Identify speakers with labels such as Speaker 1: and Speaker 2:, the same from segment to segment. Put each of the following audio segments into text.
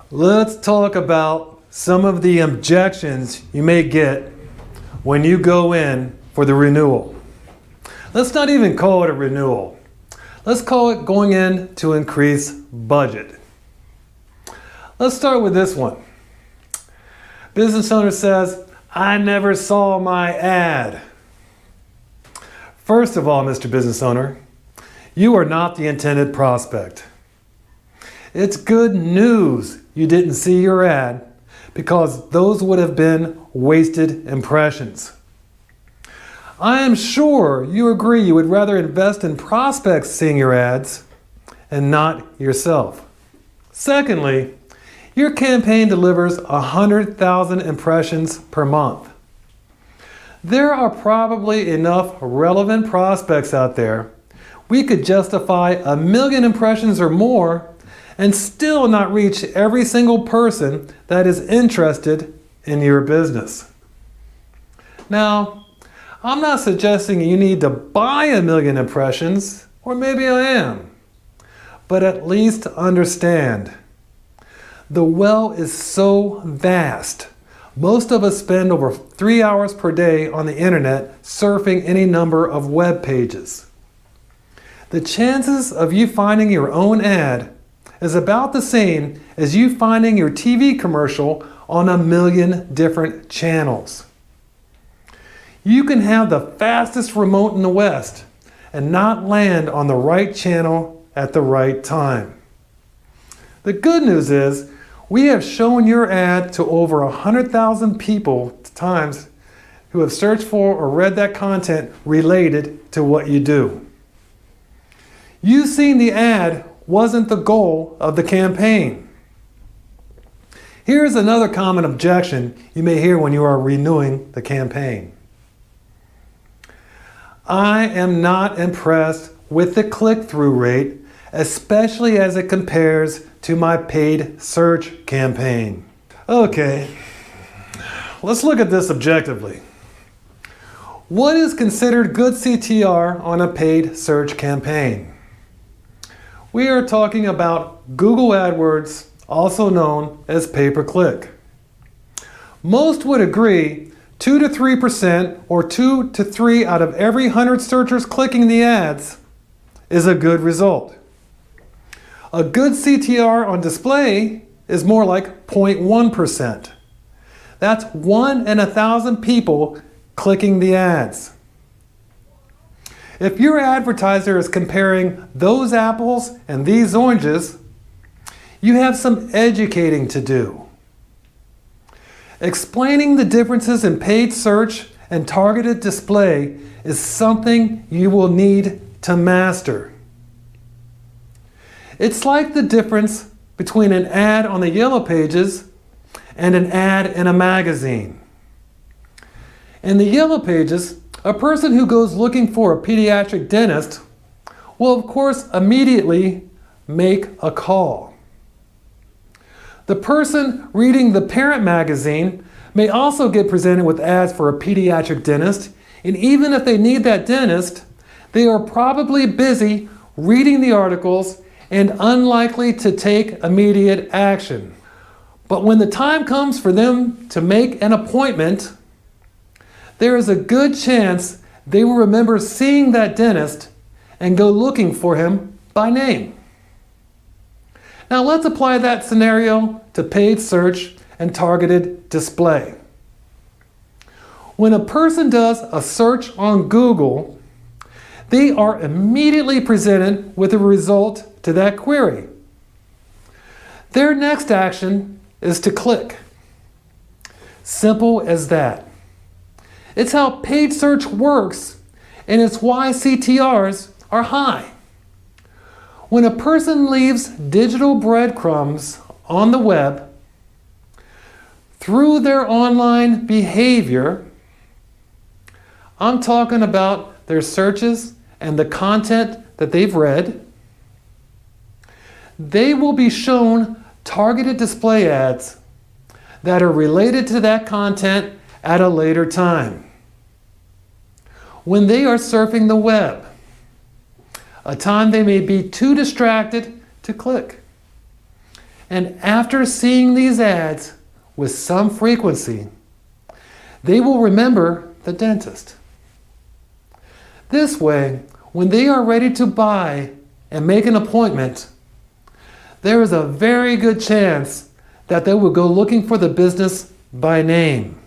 Speaker 1: Let's talk about some of the objections you may get when you go in for the renewal. Let's not even call it a renewal. Let's call it going in to increase budget. Let's start with this one. Business owner says, "I never saw my ad." First of all, Mr. Business Owner, you are not the intended prospect. It's good news you didn't see your ad, because those would have been wasted impressions. I am sure you agree you would rather invest in prospects seeing your ads and not yourself. Secondly, your campaign delivers 100,000 impressions per month. There are probably enough relevant prospects out there we could justify 1 million impressions or more and still not reach every single person that is interested in your business. Now, I'm not suggesting you need to buy 1 million impressions, or maybe I am, but at least understand. The well is so vast. Most of us spend over 3 hours per day on the internet surfing any number of web pages. The chances of you finding your own ad is about the same as you finding your TV commercial on 1 million different channels. You can have the fastest remote in the West and not land on the right channel at the right time. The good news is we have shown your ad to over 100,000 people times who have searched for or read that content related to what you do. You seeing the ad wasn't the goal of the campaign. Here's another common objection you may hear when you are renewing the campaign. I am not impressed with the click-through rate, especially as it compares to my paid search campaign. Okay, let's look at this objectively. What is considered good CTR on a paid search campaign? We are talking about Google AdWords, also known as pay-per-click. Most would agree 2 to 3% or 2 to 3 out of every 100 searchers clicking the ads is a good result. A good CTR on display is more like 0.1%. That's 1 in 1,000 people clicking the ads. If your advertiser is comparing those apples and these oranges, you have some educating to do. Explaining the differences in paid search and targeted display is something you will need to master. It's like the difference between an ad on the Yellow Pages and an ad in a magazine. In the Yellow Pages, a person who goes looking for a pediatric dentist will, of course, immediately make a call. The person reading the parent magazine may also get presented with ads for a pediatric dentist, and even if they need that dentist, they are probably busy reading the articles and unlikely to take immediate action. But when the time comes for them to make an appointment, there is a good chance they will remember seeing that dentist and go looking for him by name. Now let's apply that scenario to paid search and targeted display. When a person does a search on Google, they are immediately presented with a result to that query. Their next action is to click. Simple as that. It's how paid search works, and it's why CTRs are high. When a person leaves digital breadcrumbs on the web through their online behavior, I'm talking about their searches and the content that they've read, they will be shown targeted display ads that are related to that content at a later time. When they are surfing the web, a time they may be too distracted to click. And after seeing these ads with some frequency, they will remember the dentist. This way, when they are ready to buy and make an appointment, there is a very good chance that they will go looking for the business by name.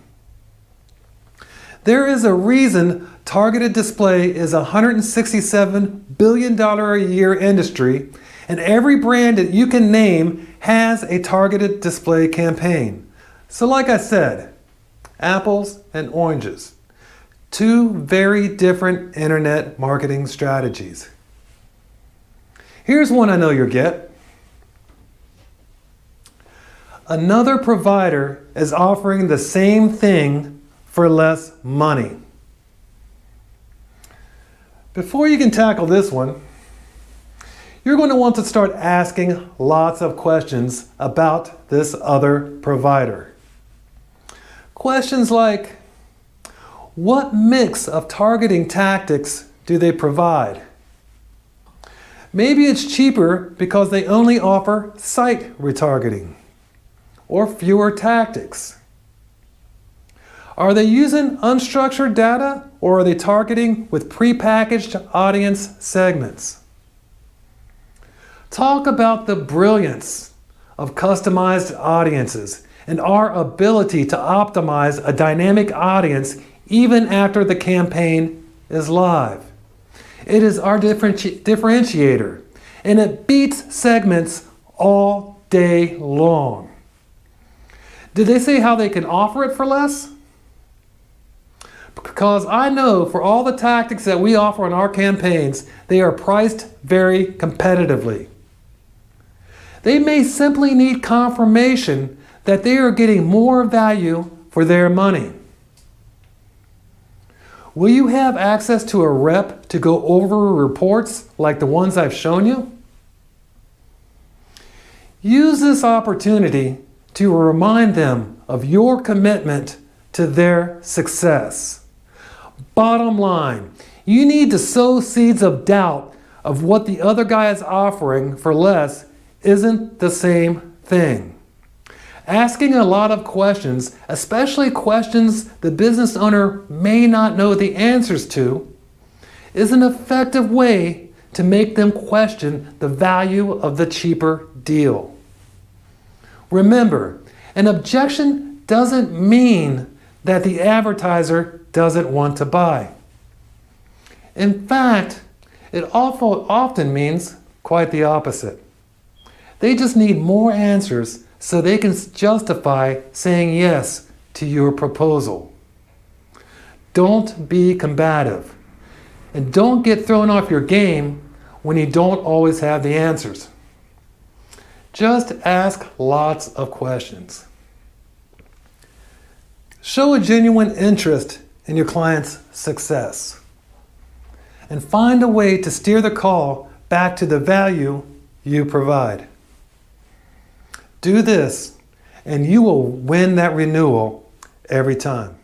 Speaker 1: There is a reason targeted display is a $167 billion a year industry, and every brand that you can name has a targeted display campaign. So like I said, apples and oranges. Two very different internet marketing strategies. Here's one I know you'll get. Another provider is offering the same thing for less money. Before you can tackle this one, you're going to want to start asking lots of questions about this other provider. Questions like, what mix of targeting tactics do they provide? Maybe it's cheaper because they only offer site retargeting or fewer tactics. Are they using unstructured data, or are they targeting with prepackaged audience segments? Talk about the brilliance of customized audiences and our ability to optimize a dynamic audience even after the campaign is live. It is our differentiator, and it beats segments all day long. Did they say how they can offer it for less? Because I know for all the tactics that we offer on our campaigns, they are priced very competitively. They may simply need confirmation that they are getting more value for their money. Will you have access to a rep to go over reports like the ones I've shown you? Use this opportunity to remind them of your commitment to their success. Bottom line, you need to sow seeds of doubt of what the other guy is offering for less isn't the same thing. Asking a lot of questions, especially questions the business owner may not know the answers to, is an effective way to make them question the value of the cheaper deal. Remember, an objection doesn't mean that the advertiser doesn't want to buy. In fact, it often means quite the opposite. They just need more answers so they can justify saying yes to your proposal. Don't be combative, and don't get thrown off your game when you don't always have the answers. Just ask lots of questions. Show a genuine interest in your client's success, and find a way to steer the call back to the value you provide. Do this, and you will win that renewal every time.